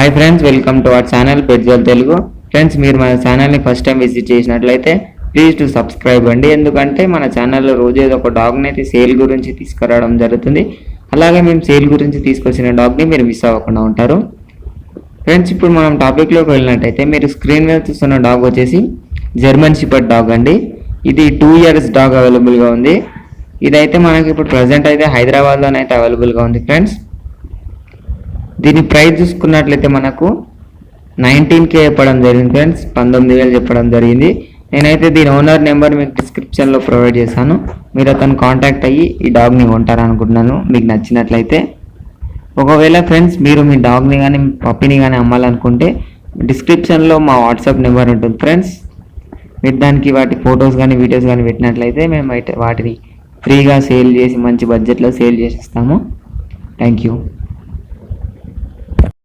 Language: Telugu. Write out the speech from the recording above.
Hi friends, welcome to our channel పెట్జల్ తెలుగు. ఫ్రెండ్స్, మీరు మన ఛానల్ని ఫస్ట్ టైం విజిట్ చేసినట్లయితే ప్లీజ్ టు సబ్స్క్రైబ్ అండి. ఎందుకంటే మన ఛానల్లో రోజు ఏదో ఒక డాగ్ని అయితే సేల్ గురించి తీసుకురావడం జరుగుతుంది. అలాగే మేము సేల్ గురించి తీసుకొచ్చిన డాగ్ని మీరు మిస్ అవ్వకుండా ఉంటారు. ఫ్రెండ్స్, ఇప్పుడు మనం టాపిక్లోకి వెళ్ళినట్టయితే మీరు స్క్రీన్ మీద చూస్తున్న డాగ్ వచ్చేసి జర్మన్ షెపర్డ్ డాగ్ అండి. ఇది 2 years డాగ్ అవైలబుల్గా ఉంది. ఇదైతే మనకి ఇప్పుడు ప్రజెంట్ అయితే హైదరాబాద్లోనైతే అవైలబుల్గా ఉంది. ఫ్రెండ్స్, దీని ప్రైస్ చూసుకున్నట్లయితే మనకు 19K చెప్పడం జరిగింది. ఫ్రెండ్స్, 19,000 చెప్పడం జరిగింది. నేనైతే దీని ఓనర్ నెంబర్ మీకు డిస్క్రిప్షన్లో ప్రొవైడ్ చేశాను. మీరు అతను కాంటాక్ట్ అయ్యి ఈ డాగ్ని కొంటారనుకుంటున్నాను. మీకు నచ్చినట్లయితే ఒకవేళ ఫ్రెండ్స్ మీరు మీ డాగ్ని కానీ పప్పిని కానీ అమ్మాలనుకుంటే డిస్క్రిప్షన్లో మా వాట్సాప్ నెంబర్ ఉంటుంది. ఫ్రెండ్స్, మీరు దానికి వాటి ఫొటోస్ కానీ వీడియోస్ కానీ పెట్టినట్లయితే మేము అయితే వాటిని ఫ్రీగా సేల్ చేసి మంచి బడ్జెట్లో సేల్ చేసిస్తాము. Thank you.